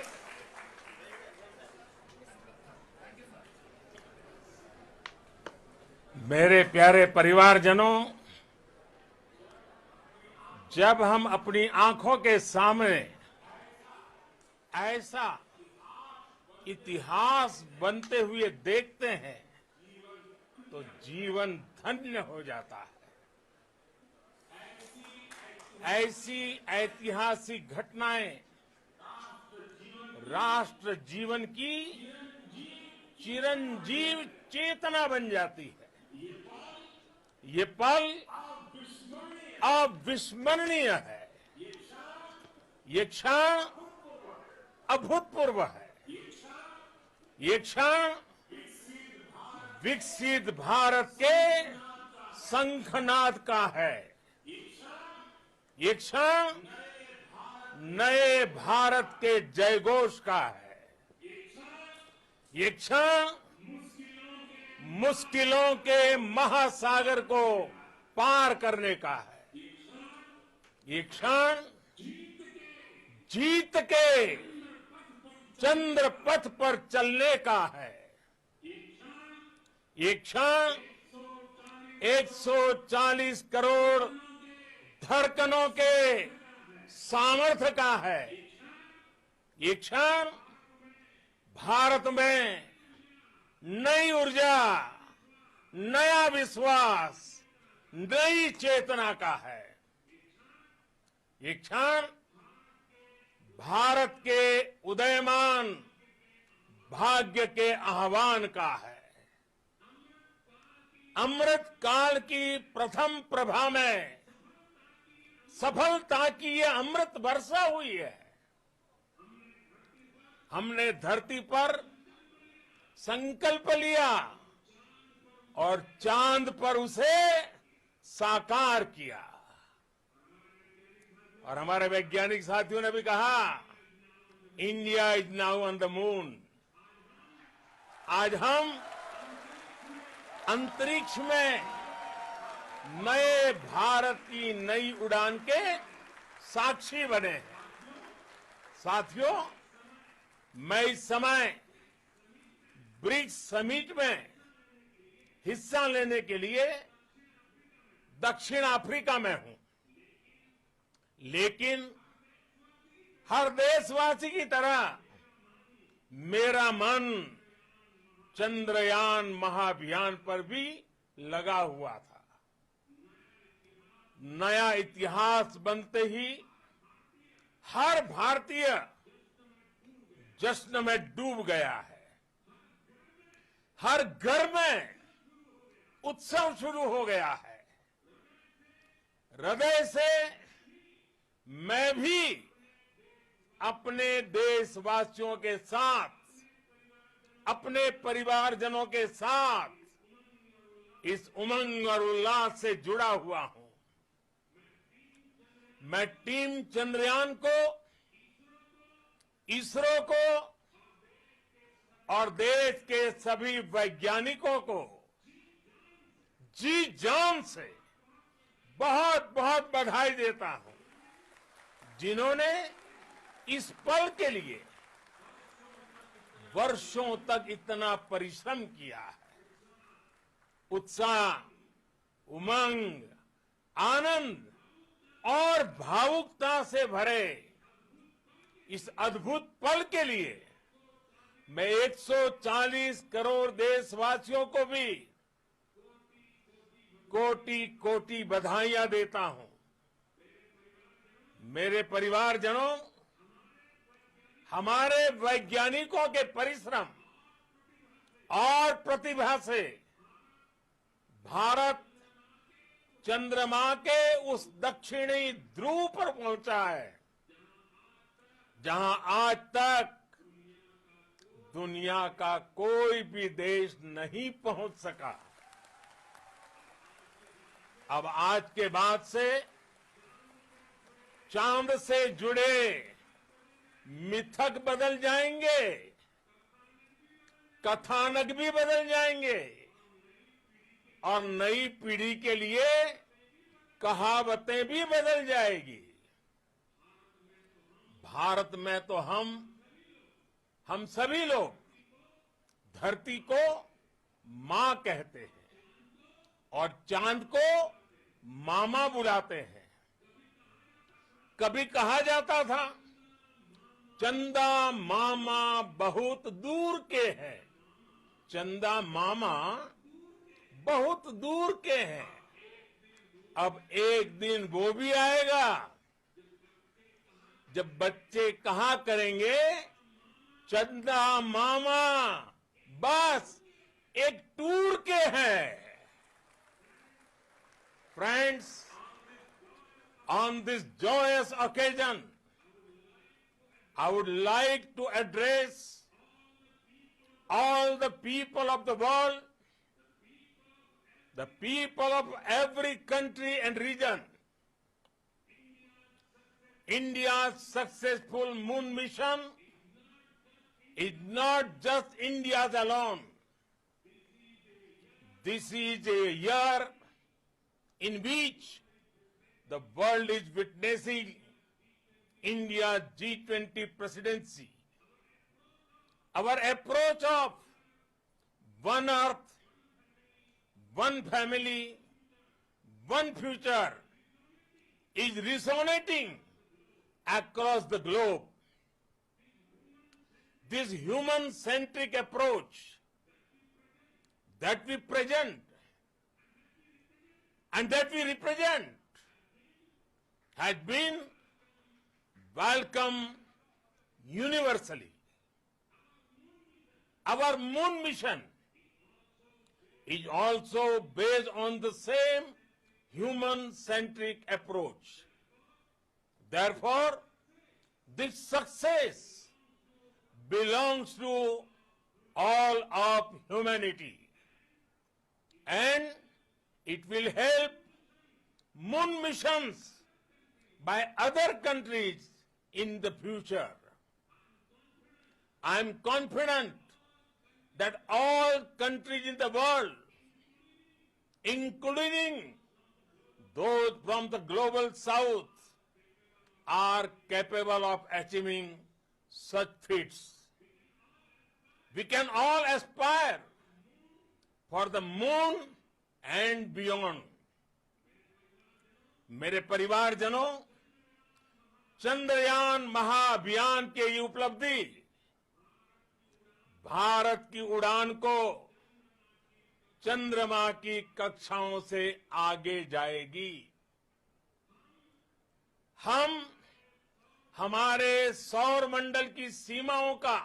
मेरे प्यारे परिवारजनों, जब हम अपनी आंखों के सामने ऐसा इतिहास बनते हुए देखते हैं तो जीवन धन्य हो जाता है। ऐसी ऐतिहासिक घटनाएं राष्ट्र जीवन की चिरंजीव चेतना बन जाती है। ये पल अविस्मरणीय है। ये क्षण अभूतपूर्व है। ये क्षण विकसित भारत के शंखनाद का है। ये क्षण नए भारत के जयघोष का है। ये क्षण मुश्किलों के महासागर को पार करने का है। ये क्षण जीत के चंद्र पथ पर चलने का है। ये क्षण 140 करोड़ धड़कनों के सामर्थ्य का है। ये क्षण भारत में नई ऊर्जा, नया विश्वास, नई चेतना का है। ये क्षण भारत के उदयमान भाग्य के आह्वान का है। अमृत काल की प्रथम प्रभा में सफलता की ये अमृत वर्षा हुई है। हमने धरती पर संकल्प लिया और चांद पर उसे साकार किया। और हमारे वैज्ञानिक साथियों ने भी कहा, India is now on the moon. आज हम अंतरिक्ष में नए भारत की नई उड़ान के साक्षी बने हैं। साथियों, मैं इस समय ब्रिक्स समिट में हिस्सा लेने के लिए दक्षिण अफ्रीका में हूं, लेकिन हर देशवासी की तरह मेरा मन चंद्रयान महाअभियान पर भी लगा हुआ था। नया इतिहास बनते ही हर भारतीय जश्न में डूब गया है। हर घर में उत्सव शुरू हो गया है। हृदय से मैं भी अपने देशवासियों के साथ, अपने परिवारजनों के साथ इस उमंग और उल्लास से जुड़ा हुआ हूं। मैं टीम चंद्रयान को, इसरो को और देश के सभी वैज्ञानिकों को जी जान से बहुत बहुत बधाई देता हूं, जिन्होंने इस पल के लिए वर्षों तक इतना परिश्रम किया है। उत्साह, उमंग, आनंद और भावुकता से भरे इस अद्भुत पल के लिए मैं 140 करोड़ देशवासियों को भी कोटि कोटि बधाइयां देता हूं। मेरे परिवारजनों, हमारे वैज्ञानिकों के परिश्रम और प्रतिभा से भारत चंद्रमा के उस दक्षिणी ध्रुव पर पहुंचा है, जहां आज तक दुनिया का कोई भी देश नहीं पहुंच सका। अब आज के बाद से चांद से जुड़े मिथक बदल जाएंगे, कथानक भी बदल जाएंगे और नई पीढ़ी के लिए कहावतें भी बदल जाएगी। भारत में तो हम सभी लोग धरती को मां कहते हैं और चांद को मामा बुलाते हैं। कभी कहा जाता था, चंदा मामा बहुत दूर के हैं। चंदा मामा बहुत दूर के हैं। अब एक दिन वो भी आएगा जब बच्चे कहा करेंगे, चंदा मामा बस एक टूर के हैं। Friends, on this joyous occasion, I would like to address all the people of the world, the people of every country and region. India's successful moon mission is not just India's alone. This is a year in which the world is witnessing India's G20 presidency. Our approach of one earth, one family, one future is resonating across the globe. This human-centric approach that we present and that we represent has been welcomed universally. Our moon mission is also based on the same human-centric approach. Therefore, this success belongs to all of humanity, and it will help moon missions by other countries in the future. I am confident that all countries in the world, including those from the global south, are capable of achieving such feats. We can all aspire for the moon and beyond. मेरे परिवारजनों, चंद्रयान महाअभियान की ये उपलब्धि भारत की उड़ान को चंद्रमा की कक्षाओं से आगे जाएगी। हम हमारे सौर मंडल की सीमाओं का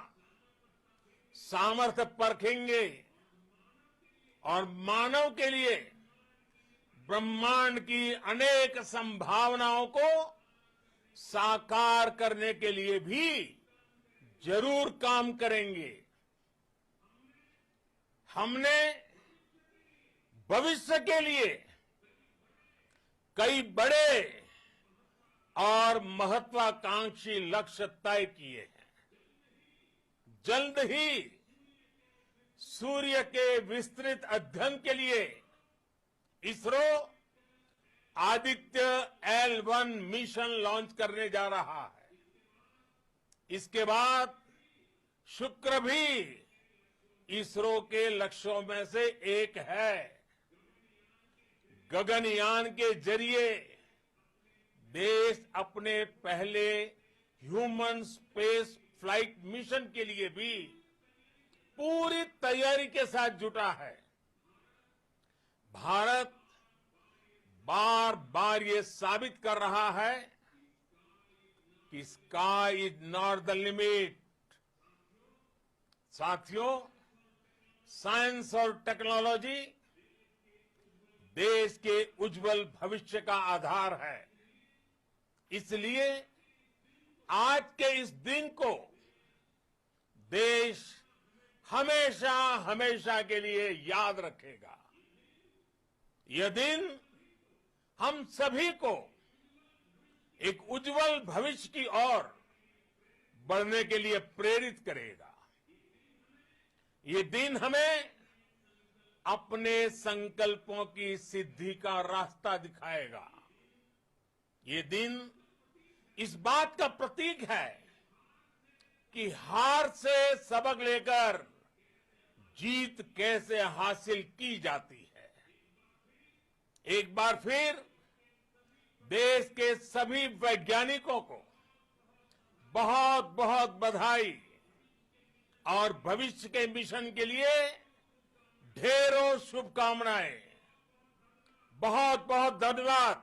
सामर्थ्य परखेंगे और मानव के लिए ब्रह्मांड की अनेक संभावनाओं को साकार करने के लिए भी जरूर काम करेंगे। हमने भविष्य के लिए कई बड़े और महत्वाकांक्षी लक्ष्य तय किए हैं। जल्द ही सूर्य के विस्तृत अध्ययन के लिए ISRO Aditya L1 mission launch करने जा रहा है। इसके बाद शुक्र भी इसरो के लक्ष्यों में से एक है। गगनयान के जरिए देश अपने पहले ह्यूमन स्पेस फ्लाइट मिशन के लिए भी पूरी तैयारी के साथ जुटा है। भारत बार बार ये साबित कर रहा है कि sky is not the limit. साथियों, साइंस और टेक्नोलॉजी देश के उज्जवल भविष्य का आधार है। इसलिए आज के इस दिन को देश हमेशा हमेशा के लिए याद रखेगा। यह दिन हम सभी को एक उज्जवल भविष्य की ओर बढ़ने के लिए प्रेरित करेगा। ये दिन हमें अपने संकल्पों की सिद्धि का रास्ता दिखाएगा। ये दिन इस बात का प्रतीक है कि हार से सबक लेकर जीत कैसे हासिल की जाती है। एक बार फिर देश के सभी वैज्ञानिकों को बहुत बहुत बधाई और भविष्य के मिशन के लिए ढेरों शुभकामनाएं। बहुत बहुत धन्यवाद।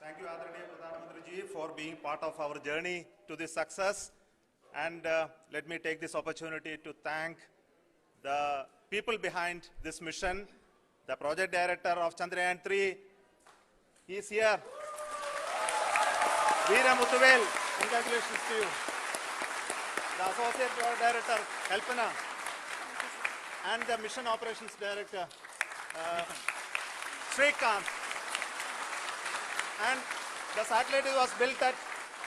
Thank you, Adaraniya Pradhan Mantri ji, for being part of our journey to this success. And let me take this opportunity to thank the people behind this mission. The project director of Chandrayaan-3, he is here. Veera Muthuvel, congratulations to you. The associate project director, Kalpana, and the mission operations director, Srikanth. And the satellite was built at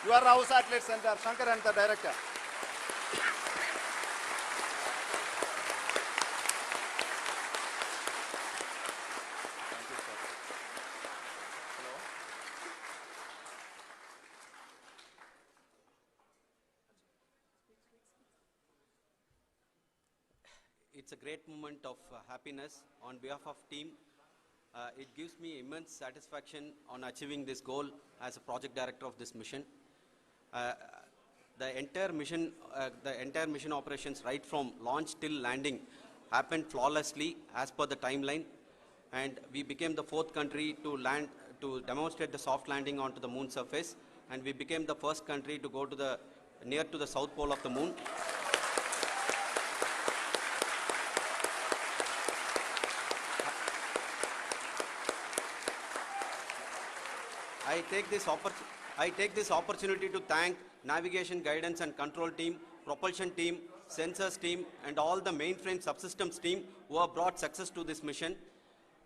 your Rao Satellite Center, Shankar and the director. Thank you, sir. Hello. It's a great moment of happiness on behalf of team. It gives me immense satisfaction on achieving this goal as a project director of this mission. The entire mission operations right from launch till landing happened flawlessly as per the timeline, and we became the 4th country to demonstrate the soft landing onto the moon surface, and we became the first country to go to near to the south pole of the moon. I take this opportunity to thank navigation, guidance and control team, propulsion team, sensors team and all the mainframe subsystems team who have brought success to this mission.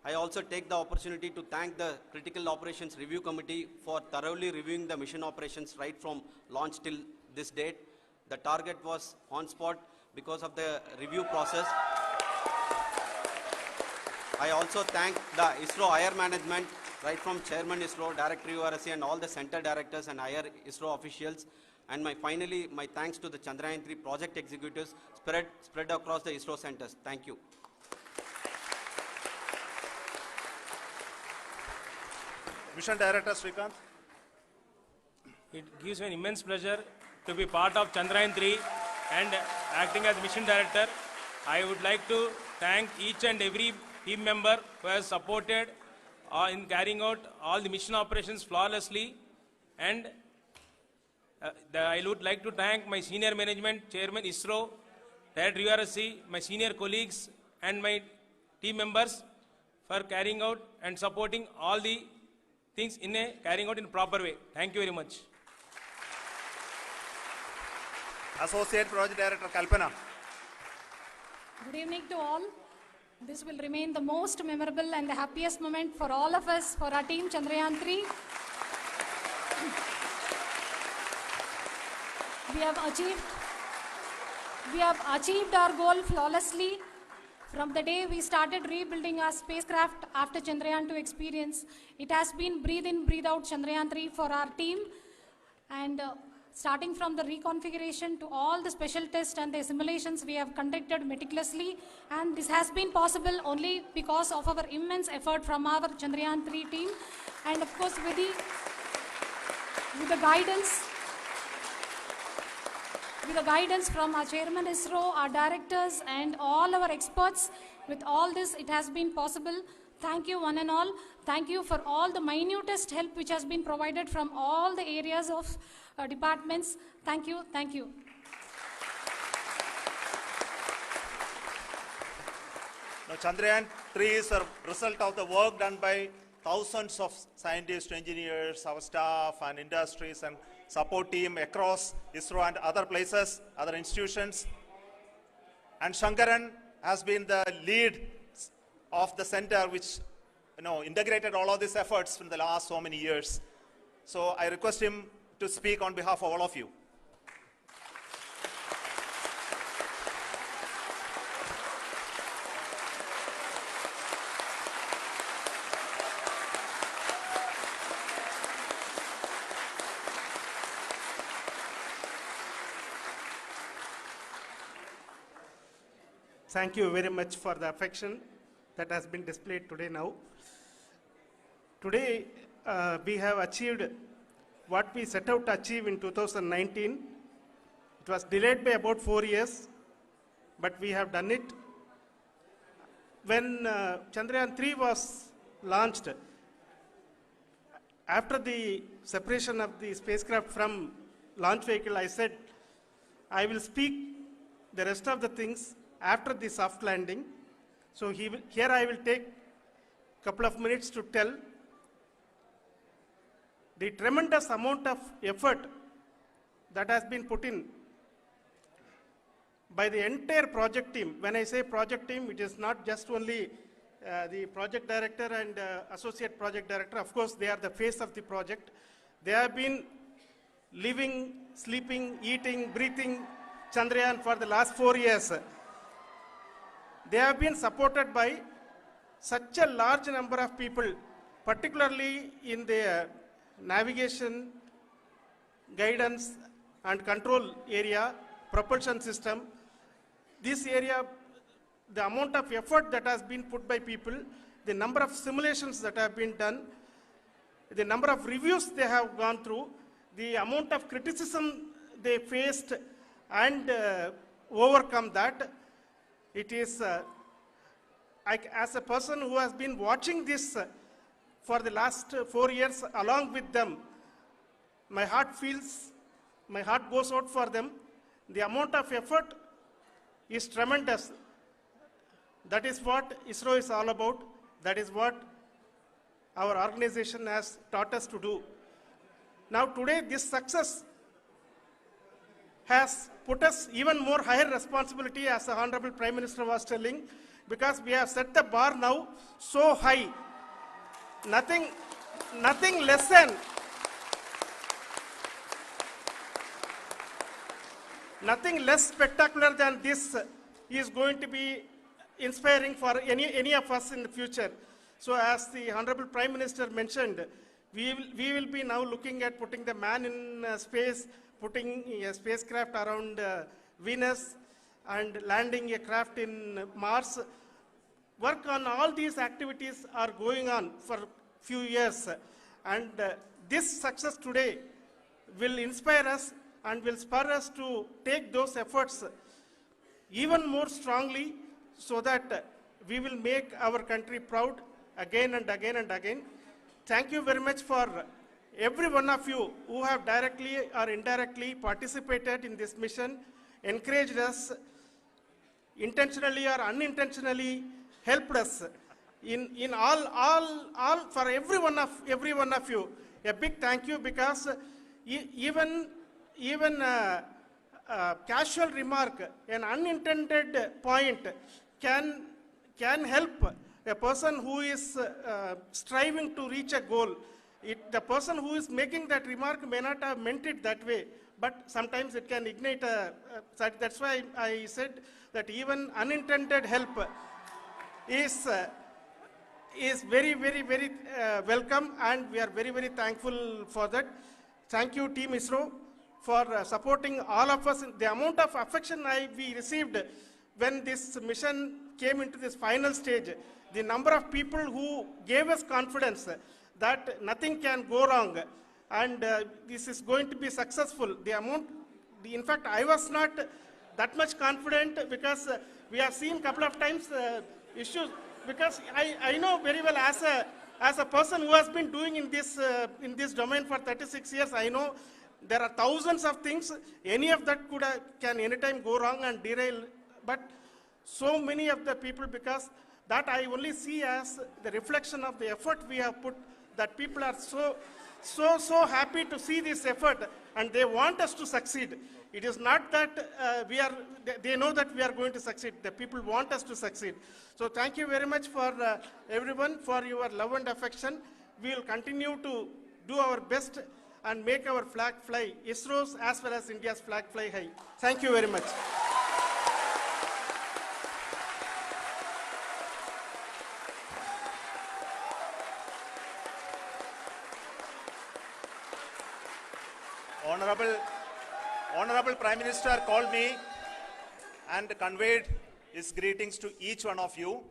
I also take the opportunity to thank the Critical Operations Review Committee for thoroughly reviewing the mission operations right from launch till this date. The target was on spot because of the review process. I also thank the ISRO higher management, right from Chairman ISRO, Director URSC, and all the center directors and higher ISRO officials. And finally, my thanks to the Chandrayaan-3 project executives spread across the ISRO centers. Thank you. Mission Director Srikanth. It gives me an immense pleasure to be part of Chandrayaan 3 and acting as Mission Director. I would like to thank each and every team member who has supported in carrying out all the mission operations flawlessly. And I would like to thank my senior management, Chairman ISRO, Director URSC, my senior colleagues and my team members for carrying out and supporting all the things carrying out in a proper way. Thank you very much. Associate Project Director Kalpana. Good evening to all. This will remain the most memorable and the happiest moment for all of us, for our team Chandrayaan 3. We have achieved our goal flawlessly. From the day we started rebuilding our spacecraft after Chandrayaan 2 experience, it has been breathe in, breathe out Chandrayaan 3 for our team. And starting from the reconfiguration to all the special tests and the simulations we have conducted meticulously, and this has been possible only because of our immense effort from our Chandrayaan 3 team, and of course with the guidance from our Chairman ISRO, our directors and all our experts. With all this, it has been possible. Thank you one and all. Thank you for all the minutest help which has been provided from all the areas of departments. Thank you. Thank you. Now, Chandrayaan 3 is a result of the work done by thousands of scientists, engineers, our staff and industries and support team across ISRO and other places, other institutions. And Shankaran has been the lead of the center which integrated all of these efforts in the last so many years. So I request him to speak on behalf of all of you. Thank you very much for the affection that has been displayed today now. Today, we have achieved what we set out to achieve in 2019. It was delayed by about 4 years, but we have done it. When Chandrayaan 3 was launched, after the separation of the spacecraft from launch vehicle, I said, I will speak the rest of the things after the soft landing. So here I will take a couple of minutes to tell the tremendous amount of effort that has been put in by the entire project team. When I say project team, it is not just only the project director and associate project director. Of course, they are the face of the project. They have been living, sleeping, eating, breathing Chandrayaan for the last 4 years. They have been supported by such a large number of people, particularly in the navigation, guidance and control area, propulsion system. This area, the amount of effort that has been put by people, the number of simulations that have been done, the number of reviews they have gone through, the amount of criticism they faced and overcome that. It is, as a person who has been watching this for the last 4 years along with them, my heart goes out for them. The amount of effort is tremendous. That is what ISRO is all about. That is what our organization has taught us to do. Now today, this success has put us even more higher responsibility, as the Honorable Prime Minister was telling, because we have set the bar now so high. Nothing less spectacular than this is going to be inspiring for any of us in the future. So as the Honorable Prime Minister mentioned, we will be now looking at putting the man in space, putting a spacecraft around Venus and landing a craft in Mars. Work on all these activities are going on for few years. And this success today will inspire us and will spur us to take those efforts even more strongly so that we will make our country proud again and again and again. Thank you very much for every one of you who have directly or indirectly participated in this mission, encouraged us, intentionally or unintentionally helped us in all for every one of you. A big thank you, because even casual remark, an unintended point can help a person who is striving to reach a goal. The person who is making that remark may not have meant it that way, but sometimes it can ignite that's why I said that even unintended help is very, very, very welcome, and we are very, very thankful for that. Thank you, Team ISRO, for supporting all of us. The amount of affection we received when this mission came into this final stage, the number of people who gave us confidence that nothing can go wrong and this is going to be successful. In fact, I was not that much confident, because we have seen a couple of times issues, because I know very well as a person who has been doing in this domain for 36 years, I know there are thousands of things. Any of that can anytime go wrong and derail. But so many of the people, because that I only see as the reflection of the effort we have put, that people are so happy to see this effort and they want us to succeed. It is not that they know that we are going to succeed. The people want us to succeed. So thank you very much for everyone for your love and affection. We will continue to do our best and make our flag fly, ISRO's as well as India's flag fly high. Thank you very much. Honorable Prime Minister called me and conveyed his greetings to each one of you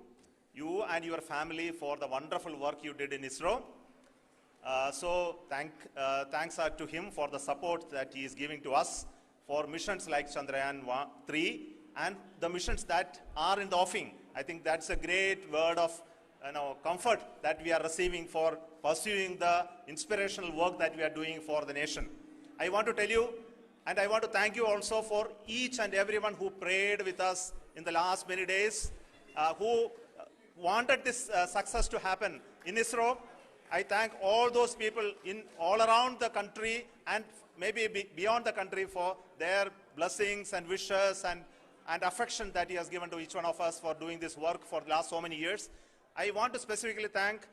and your family, for the wonderful work you did in ISRO. So thanks are to him for the support that he is giving to us for missions like Chandrayaan 3 and the missions that are in the offing. I think that's a great word of comfort that we are receiving for pursuing the inspirational work that we are doing for the nation. I want to tell you, and I want to thank you also for each and everyone who prayed with us in the last many days, who wanted this success to happen in ISRO. I thank all those people all around the country and maybe beyond the country for their blessings and wishes and affection that he has given to each one of us for doing this work for the last so many years. I want to specifically thank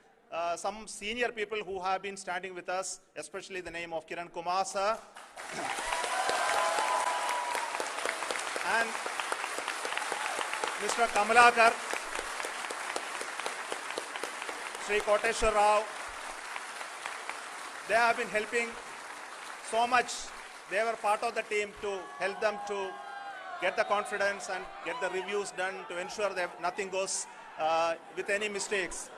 some senior people who have been standing with us, especially the name of Kiran Kumar sir and Mr. Kamalakar, Sri Koteshwar Rao. They have been helping so much. They were part of the team to help them to get the confidence and get the reviews done to ensure that nothing goes with any mistakes.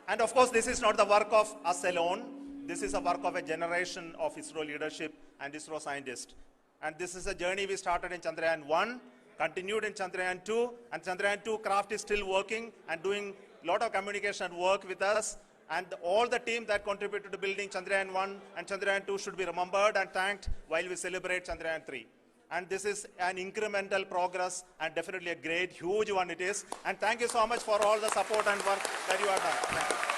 And of course, this is not the work of us alone. This is a work of a generation of ISRO leadership and ISRO scientists. And this is a journey we started in Chandrayaan 1, continued in Chandrayaan 2, and Chandrayaan 2 craft is still working and doing a lot of communication work with us. And all the team that contributed to building Chandrayaan 1 and Chandrayaan 2 should be remembered and thanked while we celebrate Chandrayaan 3. And this is an incremental progress and definitely a great, huge one it is. And thank you so much for all the support and work that you have done. Thank you.